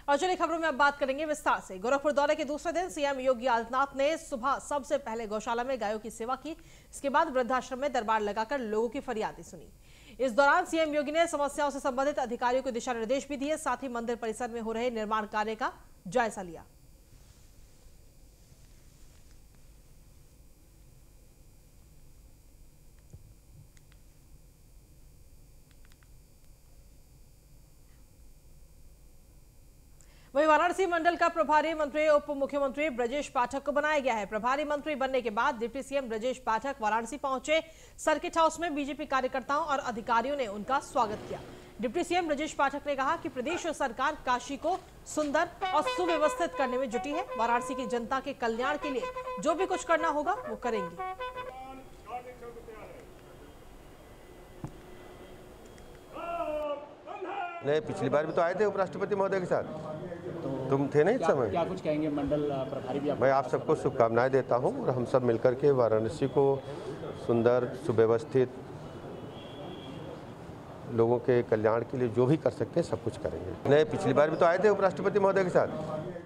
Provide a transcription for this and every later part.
और चलिए खबरों में अब बात करेंगे विस्तार से। गोरखपुर दौरे के दूसरे दिन सीएम योगी आदित्यनाथ ने सुबह सबसे पहले गौशाला में गायों की सेवा की। इसके बाद वृद्धाश्रम में दरबार लगाकर लोगों की फरियादें सुनी। इस दौरान सीएम योगी ने समस्याओं से संबंधित अधिकारियों को दिशा निर्देश भी दिए, साथ ही मंदिर परिसर में हो रहे निर्माण कार्य का जायजा लिया। वहीं वाराणसी मंडल का प्रभारी मंत्री उप मुख्यमंत्री ब्रजेश पाठक को बनाया गया है। प्रभारी मंत्री बनने के बाद डिप्टी सीएम ब्रजेश पाठक वाराणसी पहुंचे। सर्किट हाउस में बीजेपी कार्यकर्ताओं और अधिकारियों ने उनका स्वागत किया। डिप्टी सीएम ब्रजेश पाठक ने कहा कि प्रदेश सरकार काशी को सुंदर और सुव्यवस्थित करने में जुटी है। वाराणसी की जनता के कल्याण के लिए जो भी कुछ करना होगा वो करेंगे। नहीं, पिछली बार भी तो आए थे उपराष्ट्रपति महोदय के साथ, तुम थे नहीं इस समय। क्या कुछ कहेंगे मंडल प्रभारी भी? मैं आप सबको शुभकामनाएं देता हूं और हम सब मिलकर के वाराणसी को सुंदर सुव्यवस्थित लोगों के कल्याण के लिए जो भी कर सकते हैं सब कुछ करेंगे। नहीं, पिछली बार भी तो आए थे उपराष्ट्रपति महोदय के साथ।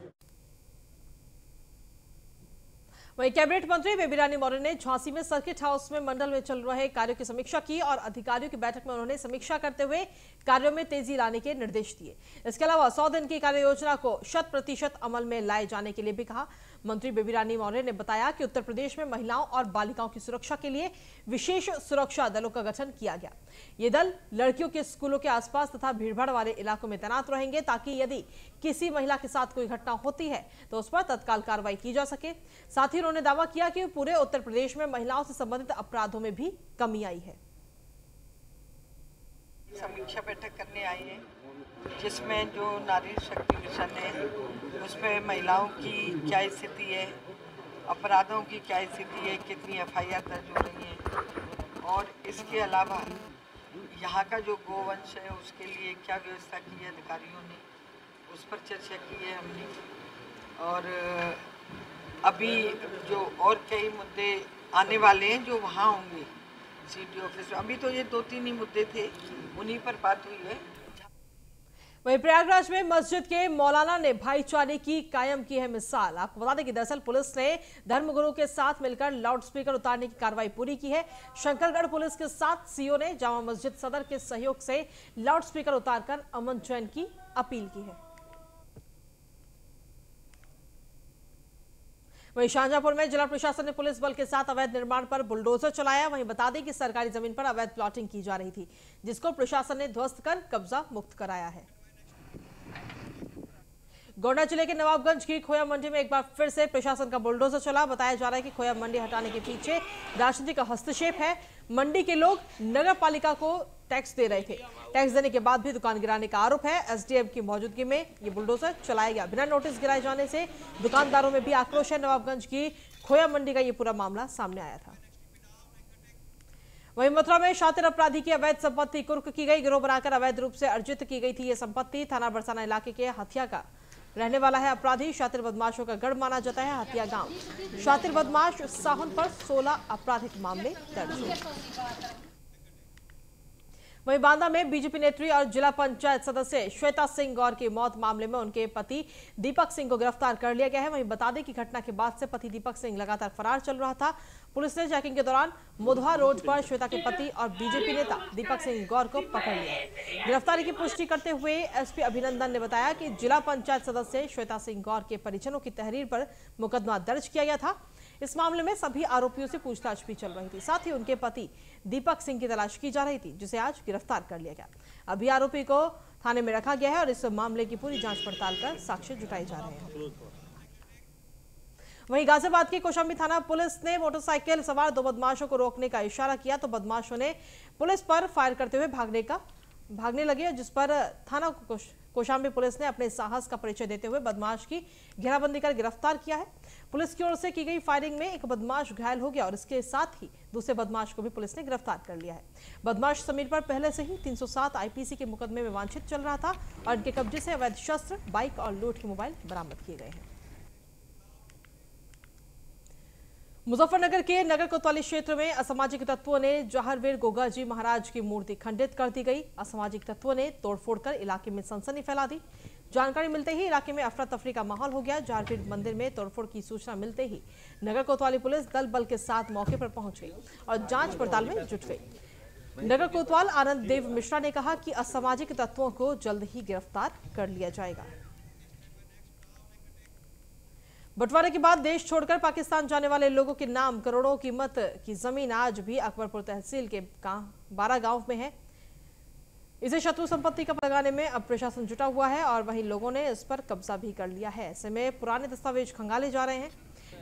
वहीं कैबिनेट मंत्री बेबी रानी मौर्य ने झांसी में सर्किट हाउस में मंडल में चल रहे कार्यों की समीक्षा की और अधिकारियों की बैठक में उन्होंने समीक्षा करते हुए कार्यों में तेजी लाने के निर्देश दिए। इसके अलावा 100 दिन की कार्य योजना को 100% अमल में लाए जाने के लिए भी कहा। मंत्री बेबी रानी मौर्य ने बताया कि उत्तर प्रदेश में महिलाओं और बालिकाओं की सुरक्षा के लिए विशेष सुरक्षा दलों का गठन किया गया। ये दल लड़कियों के स्कूलों के आसपास तथा भीड़भाड़ वाले इलाकों में तैनात रहेंगे, ताकि यदि किसी महिला के साथ कोई घटना होती है तो उस पर तत्काल कार्रवाई की जा सके। साथ ही उन्होंने दावा किया कि पूरे उत्तर प्रदेश में महिलाओं से संबंधित अपराधों में भी कमी आई है। समीक्षा बैठक करने आई है, जिसमें जो नारी शक्ति मिशन है उसमें महिलाओं की क्या स्थिति है, अपराधों की क्या स्थिति है, कितनी एफआईआर दर्ज हो रही है, और इसके अलावा यहाँ का जो गोवंश है उसके लिए क्या व्यवस्था की है अधिकारियों ने, उस पर चर्चा की है हमने। और अभी जो और कई मुद्दे आने वाले हैं जो वहाँ होंगे सीडी ऑफिस में, अभी तो ये 2-3 ही मुद्दे थे, उन्हीं पर बात हुई है। वहीं प्रयागराज में मस्जिद के मौलाना ने भाईचारे की कायम की है मिसाल। आपको बता दें कि दरअसल पुलिस ने धर्मगुरु के साथ मिलकर लाउडस्पीकर उतारने की कार्रवाई पूरी की है। शंकरगढ़ पुलिस के साथ सीओ ने जामा मस्जिद सदर के सहयोग से लाउडस्पीकर उतारकर अमन चैन की अपील की है। वहीं शाहजहांपुर में जिला प्रशासन ने पुलिस बल के साथ अवैध निर्माण पर बुलडोजर चलाया। वहीं बता दें कि सरकारी जमीन पर अवैध प्लॉटिंग की जा रही थी, जिसको प्रशासन ने ध्वस्त कर कब्जा मुक्त कराया है। गोंडा जिले के नवाबगंज की खोया मंडी में एक बार फिर से प्रशासन का बुलडोजर चला। बताया जा रहा है कि खोया मंडी हटाने के पीछे राजनीति का हस्तक्षेप है। मंडी के लोग नगर पालिका को टैक्स दे रहे थे, टैक्स देने के बाद भी दुकान गिराने का आरोप है। एसडीएम की मौजूदगी में ये बुलडोजर चलाया गया। बिना नोटिस गिराए जाने से दुकानदारों में भी आक्रोश है। नवाबगंज की खोया मंडी का ये पूरा मामला सामने आया था। वहीं मथुरा में शातिर अपराधी की अवैध संपत्ति कुर्क की गई। गिरोह बनाकर अवैध रूप से अर्जित की गई थी ये संपत्ति। थाना बरसाना इलाके के हथिया का रहने वाला है अपराधी। शातिर बदमाशों का गढ़ माना जाता है हथिया गांव। शातिर बदमाश साहुन पर 16 आपराधिक मामले दर्ज हुए। वहीं बांदा में बीजेपी नेत्री और जिला पंचायत सदस्य श्वेता सिंह गौर की मौत मामले में उनके पति दीपक सिंह को गिरफ्तार कर लिया गया है। वहीं बता दें कि घटना के बाद से पति दीपक सिंह लगातार फरार चल रहा था। पुलिस ने चेकिंग के दौरान मुधवा रोड पर श्वेता के पति और बीजेपी नेता दीपक सिंह गौर को पकड़ लिया। गिरफ्तारी की पुष्टि करते हुए एसपी अभिनंदन ने बताया कि जिला पंचायत सदस्य श्वेता सिंह गौर के परिजनों की तहरीर पर मुकदमा दर्ज किया गया था। इस मामले में सभी आरोपियों से पूछताछ भी चल रही थी। साथ ही उनके पति दीपक सिंह की तलाश की जा रही थी, जिसे आज गिरफ्तार कर लिया गया। अभी आरोपी को थाने में रखा गया है और इस मामले की पूरी जांच पड़ताल कर साक्ष्य जुटाए जा रहे हैं। वहीं गाजियाबाद की कौशाम्बी थाना पुलिस ने मोटरसाइकिल सवार 2 बदमाशों को रोकने का इशारा किया तो बदमाशों ने पुलिस पर फायर करते हुए भागने लगे, जिस पर थाना कौशाम्बी पुलिस ने अपने साहस का परिचय देते हुए बदमाश की घेराबंदी कर गिरफ्तार किया है। पुलिस की ओर से की गई फायरिंग में एक बदमाश घायल हो गया और इसके साथ ही दूसरे बदमाश को भी पुलिस ने गिरफ्तार कर लिया है। बदमाश समीर पर पहले से ही 307 आईपीसी के मुकदमे में वांछित चल रहा था और इनके कब्जे से अवैध शस्त्र, बाइक और लूट के मोबाइल बरामद किए गए हैं। मुजफ्फरनगर के नगर कोतवाली क्षेत्र में असामाजिक तत्वों ने जहारवीर गोगा जी महाराज की मूर्ति खंडित कर दी गई। असामाजिक तत्वों ने तोड़फोड़ कर इलाके में सनसनी फैला दी। जानकारी मिलते ही इलाके में अफरा तफरी का माहौल हो गया। जहारवीर मंदिर में तोड़फोड़ की सूचना मिलते ही नगर कोतवाली पुलिस दल बल के साथ मौके पर पहुंच गई और जांच पड़ताल में जुट गई। नगर कोतवाल आनंद देव मिश्रा ने कहा कि असामाजिक तत्वों को जल्द ही गिरफ्तार कर लिया जाएगा। बंटवारे के बाद देश छोड़कर पाकिस्तान जाने वाले लोगों के नाम करोड़ों कीमत की जमीन आज भी अकबरपुर तहसील के 12 गांव में है। इसे शत्रु संपत्ति का पता लगाने में अब प्रशासन जुटा हुआ है और वहीं लोगों ने इस पर कब्जा भी कर लिया है। ऐसे में पुराने दस्तावेज खंगाले जा रहे हैं।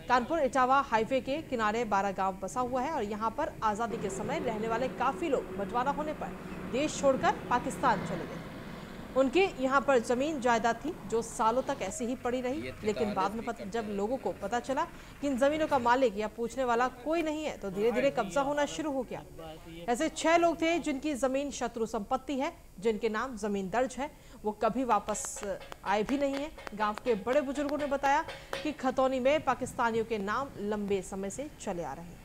कानपुर इटावा हाईवे के किनारे 12 गांव बसा हुआ है और यहां पर आजादी के समय रहने वाले काफी लोग बंटवारा होने पर देश छोड़कर पाकिस्तान चले गए। उनके यहाँ पर जमीन जायदाद थी जो सालों तक ऐसी ही पड़ी रही, लेकिन बाद में जब लोगों को पता चला कि इन जमीनों का मालिक या पूछने वाला कोई नहीं है तो धीरे धीरे कब्जा होना शुरू हो गया। ऐसे 6 लोग थे जिनकी जमीन शत्रु संपत्ति है, जिनके नाम जमीन दर्ज है, वो कभी वापस आए भी नहीं है। गांव के बड़े बुजुर्गों ने बताया कि खतौनी में पाकिस्तानियों के नाम लंबे समय से चले आ रहे हैं।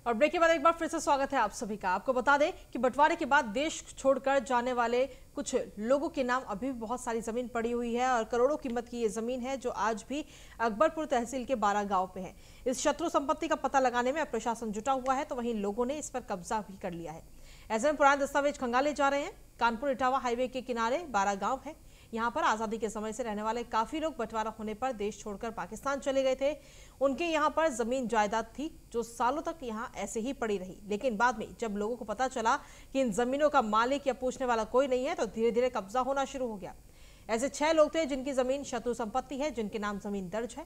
और ब्रेक के बाद एक बार फिर से स्वागत है आप सभी का। आपको बता दें कि बंटवारे के बाद देश छोड़कर जाने वाले कुछ लोगों के नाम अभी भी बहुत सारी जमीन पड़ी हुई है और करोड़ों कीमत की ये जमीन है जो आज भी अकबरपुर तहसील के 12 गांव पे है। इस शत्रु संपत्ति का पता लगाने में अब प्रशासन जुटा हुआ है तो वहीं लोगों ने इस पर कब्जा भी कर लिया है। ऐसे में पुराने दस्तावेज खंगाले जा रहे हैं। कानपुर इटावा हाईवे के किनारे 12 गांव है। यहाँ पर आजादी के समय से रहने वाले काफी लोग बंटवारा होने पर देश छोड़कर पाकिस्तान चले गए थे। उनके यहाँ पर जमीन जायदाद थी जो सालों तक यहाँ ऐसे ही पड़ी रही, लेकिन बाद में जब लोगों को पता चला कि इन जमीनों का मालिक या पूछने वाला कोई नहीं है तो धीरे धीरे कब्जा होना शुरू हो गया। ऐसे 6 लोग थे जिनकी जमीन शत्रु संपत्ति है, जिनके नाम जमीन दर्ज है,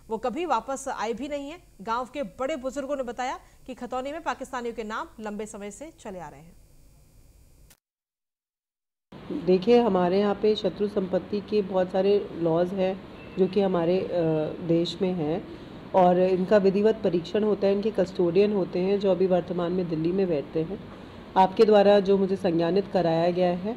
वो कभी वापस आए भी नहीं है। गांव के बड़े बुजुर्गों ने बताया कि खतौनी में पाकिस्तानियों के नाम लंबे समय से चले आ रहे हैं। देखिए, हमारे यहाँ पे शत्रु संपत्ति के बहुत सारे लॉज हैं जो कि हमारे देश में हैं और इनका विधिवत परीक्षण होता है। इनके कस्टोडियन होते हैं जो अभी वर्तमान में दिल्ली में बैठते हैं। आपके द्वारा जो मुझे संज्ञानित कराया गया है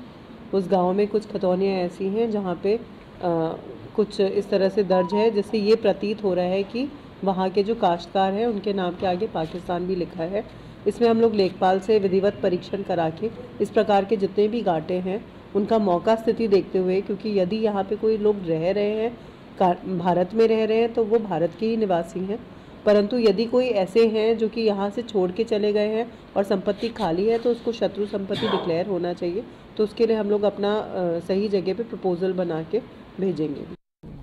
उस गांव में कुछ खतौनियाँ ऐसी हैं जहाँ पे कुछ इस तरह से दर्ज है जिससे ये प्रतीत हो रहा है कि वहाँ के जो काश्तकार हैं उनके नाम के आगे पाकिस्तान भी लिखा है। इसमें हम लोग लेखपाल से विधिवत परीक्षण करा के इस प्रकार के जितने भी गांठें हैं उनका मौका स्थिति देखते हुए, क्योंकि यदि यहाँ पे कोई लोग रह रहे हैं, भारत में रह रहे हैं तो वो भारत के ही निवासी हैं, परंतु यदि कोई ऐसे हैं जो कि यहाँ से छोड़ के चले गए हैं और संपत्ति खाली है तो उसको शत्रु संपत्ति डिक्लेयर होना चाहिए। तो उसके लिए हम लोग अपना सही जगह पे प्रपोजल बना के भेजेंगे।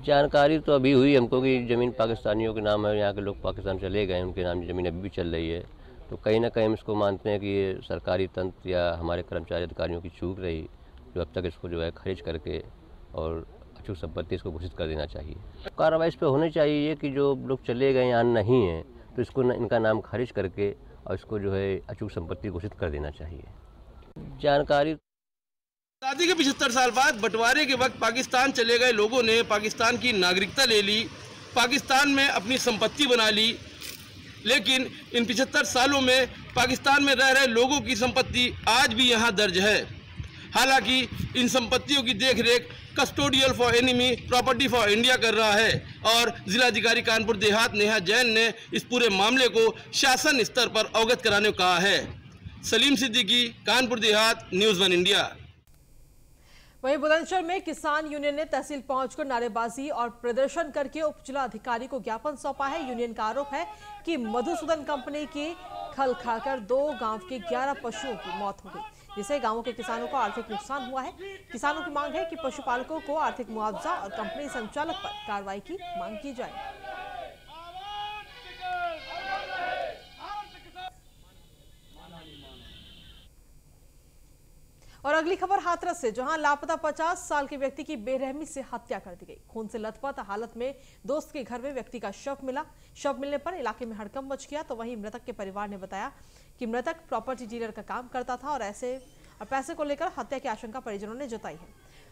जानकारी तो अभी हुई हमको कि ज़मीन पाकिस्तानियों के नाम है, यहाँ के लोग पाकिस्तान चले गए, उनके नाम की ज़मीन अभी भी चल रही है। तो कहीं ना कहीं हम इसको मानते हैं कि ये सरकारी तंत्र या हमारे कर्मचारी अधिकारियों की चूक रही जो अब तक इसको जो है खारिज करके और अचूक संपत्ति इसको घोषित कर देना चाहिए। कार्रवाई इस पर होनी चाहिए कि जो लोग चले गए यहाँ नहीं हैं तो इसको इनका नाम खारिज करके और इसको जो है अचूक संपत्ति घोषित कर देना चाहिए। जानकारी आज़ादी के 75 साल बाद बंटवारे के वक्त पाकिस्तान चले गए लोगों ने पाकिस्तान की नागरिकता ले ली, पाकिस्तान में अपनी संपत्ति बना ली, लेकिन इन 75 सालों में पाकिस्तान में रह रहे लोगों की संपत्ति आज भी यहाँ दर्ज है। हालांकि इन संपत्तियों की देखरेख custodial for enemy property for India कर रहा है और जिलाधिकारी कानपुर देहात नेहा जैन ने इस पूरे मामले को शासन स्तर पर अवगत कराने को कहा है। Salim Siddiqui, Kanpur Dehat, news 1 India. वहीं बुलंदशहर में किसान यूनियन ने तहसील पहुंचकर नारेबाजी और प्रदर्शन करके उप जिला अधिकारी को ज्ञापन सौंपा है। यूनियन का आरोप है कि मधुसूदन कंपनी की खल खाकर 2 गांव के 11 पशुओं की मौत हो गई, जिससे गांवों के किसानों को आर्थिक नुकसान हुआ है। किसानों की मांग है कि पशुपालकों को आर्थिक मुआवजा और कंपनी संचालक पर कार्रवाई की मांग की जाए। और अगली खबर हाथरस से, जहां लापता 50 साल के व्यक्ति की बेरहमी से हत्या कर दी गई। खून से लथपथ हालत में दोस्त के घर में व्यक्ति का शव मिला। शव मिलने पर इलाके में हड़कंप मच गया। तो वहीं मृतक के परिवार ने बताया कि मृतक प्रॉपर्टी डीलर का काम करता था और पैसे को लेकर हत्या की आशंका परिजनों ने जताई है।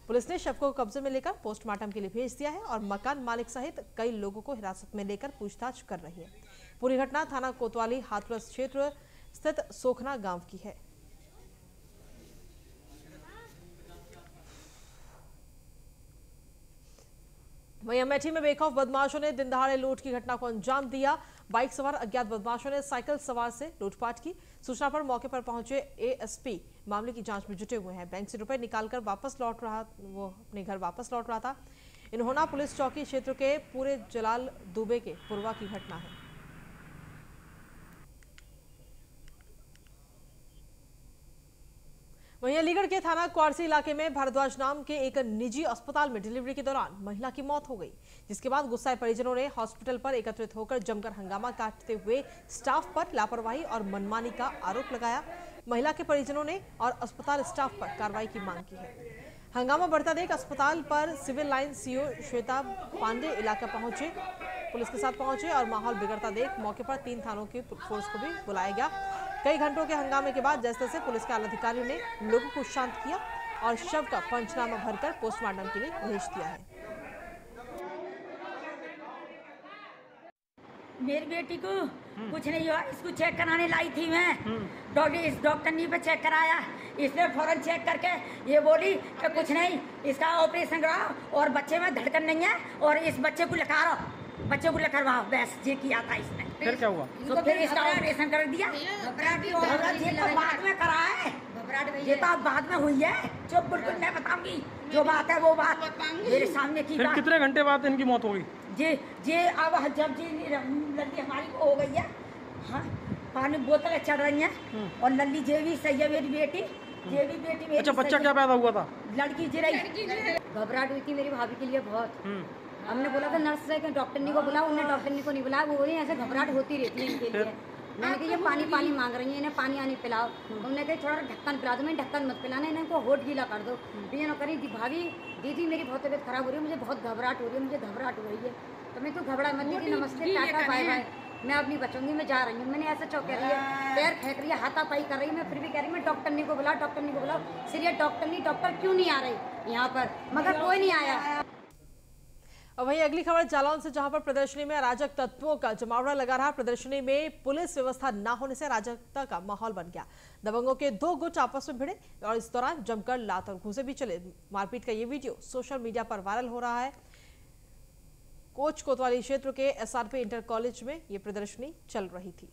पुलिस ने शव को कब्जे में लेकर पोस्टमार्टम के लिए भेज दिया है और मकान मालिक सहित कई लोगों को हिरासत में लेकर पूछताछ कर रही है। पूरी घटना थाना कोतवाली हाथरस क्षेत्र स्थित सोखना गांव की है। वहीं अमेठी में बेखौफ बदमाशों ने दिन दहाड़े लूट की घटना को अंजाम दिया। बाइक सवार अज्ञात बदमाशों ने साइकिल सवार से लूटपाट की। सूचना पर मौके पर पहुंचे एएसपी मामले की जांच में जुटे हुए हैं। बैंक से रुपए निकालकर वो अपने घर वापस लौट रहा था। इन्होना पुलिस चौकी क्षेत्र के पूरे जलाल दुबे के पुरवा की घटना है। वहीं अलीगढ़ के थाना क्वारसी इलाके में भारद्वाज नाम के एक निजी अस्पताल में डिलीवरी के दौरान महिला की मौत हो गई, जिसके बाद गुस्साए परिजनों ने हॉस्पिटल पर एकत्रित होकर जमकर हंगामा काटते हुए स्टाफ पर लापरवाही और मनमानी का आरोप लगाया। महिला के परिजनों ने और अस्पताल स्टाफ पर कार्रवाई की मांग की है। हंगामा बढ़ता देख अस्पताल पर civil line CO Shweta Pandey इलाका पहुंचे, पुलिस के साथ पहुंचे और माहौल बिगड़ता देख मौके पर 3 थानों की फोर्स को भी बुलाया गया। कई घंटों के हंगामे के बाद जैसे तैसे पुलिस के आला अधिकारियों ने लोगों को शांत किया और शव का पंचनामा भरकर पोस्टमार्टम के लिए भेज दिया है। मेरी बेटी को कुछ नहीं हुआ, इसको चेक कराने लाई थी मैं। इस डॉक्टर ने पे चेक कराया, इसने फौरन चेक करके ये बोली कि कुछ नहीं, इसका ऑपरेशन कराओ और बच्चे में धड़कन नहीं है और इस बच्चे को लकारो, बच्चे को लकड़वाओ। बस ये किया था इसने। फिर क्या हुआ? तो फिर इसका ऑपरेशन कर दिया। ये तो बाद में करा है, ये तो बाद में हुई है। चुप, बिल्कुल मैं बताऊंगी जो बात है वो बात मेरे सामने की। फिर कितने घंटे बाद इनकी मौत हो गई? जी अब जब जी लड़की हमारी को हो गई है, हाँ, पानी बोतलें चढ़ रही हैं और नल्ली जे भी सही है मेरी बेटी, जे भी बेटी मेरी। अच्छा, बच्चा क्या पैदा हुआ था? लड़की जी रही। घबराहट हुई थी मेरी भाभी के लिए बहुत। हमने बोला था नर्स से कि डॉक्टर को बुलाओ, उन्हें डॉक्टर को नहीं बुलाया। वो बोली ऐसे घबराहट होती रहती है इनके लिए। मैंने कहा ये पानी पानी मांग रही है, इन्हें पानी आनी पिलाओ। उन्होंने कहा थोड़ा ढक्कन पिला दो। मैं ढक्कन मत पिलाना, इनको होठ गीला कर दो। ये ना करी भाभी दीदी मेरी बहुत तबीयत खराब हो रही है, मुझे बहुत घबराहट हो रही है, मुझे घबराहट हो रही है। तो मैं तो घबरा मत दीदी, नमस्ते टाटा बाय बाय, मैं अपनी बचूंगी, मैं जा रही हूँ। मैंने ऐसा चौक कह रही है, पैर फेंक रही है, हाथापाई कर रही है। मैं फिर भी कह रही हूँ मैं डॉक्टर को बुलाओ, डॉक्टर को बुलाओ। सीरियस डॉक्टर क्यों नहीं आ रही यहाँ पर, मगर कोई नहीं आया। और वहीं अगली खबर जालौन से, जहां पर प्रदर्शनी में अराजक तत्वों का जमावड़ा लगा रहा। प्रदर्शनी में पुलिस व्यवस्था न होने से अराजकता का माहौल बन गया। दबंगों के 2 गुट आपस में भिड़े और इस दौरान जमकर लात और घूंसे भी चले। मारपीट का ये वीडियो सोशल मीडिया पर वायरल हो रहा है। कोच कोतवाली क्षेत्र के एसआरपी इंटर कॉलेज में ये प्रदर्शनी चल रही थी।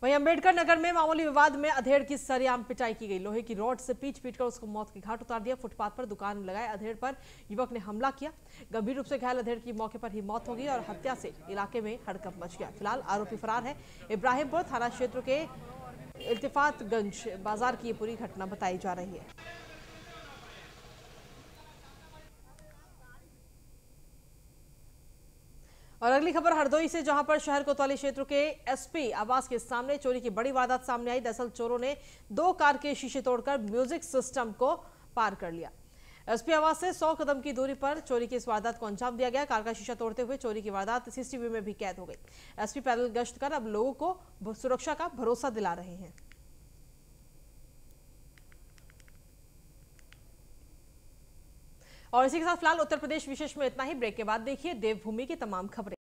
वहीं अंबेडकर नगर में मामूली विवाद में अधेड़ की सरेआम पिटाई की गई। लोहे की रॉड से पीट-पीटकर उसको मौत के घाट उतार दिया। फुटपाथ पर दुकान लगाए अधेड़ पर युवक ने हमला किया। गंभीर रूप से घायल अधेड़ की मौके पर ही मौत हो गई और हत्या से इलाके में हड़कंप मच गया। फिलहाल आरोपी फरार है। इब्राहिमपुर थाना क्षेत्र के इल्तिफातगंज बाजार की ये पूरी घटना बताई जा रही है। और अगली खबर हरदोई से, जहां पर शहर कोतवाली क्षेत्र के एसपी आवास के सामने चोरी की बड़ी वारदात सामने आई। दरअसल चोरों ने 2 कार के शीशे तोड़कर म्यूजिक सिस्टम को पार कर लिया। एसपी आवास से 100 कदम की दूरी पर चोरी की इस वारदात को अंजाम दिया गया। कार का शीशा तोड़ते हुए चोरी की वारदात सीसीटीवी में भी कैद हो गई। एसपी पैदल गश्त कर अब लोगों को सुरक्षा का भरोसा दिला रहे हैं। और इसी के साथ फिलहाल उत्तर प्रदेश विशेष में इतना ही। ब्रेक के बाद देखिए देवभूमि की तमाम खबरें।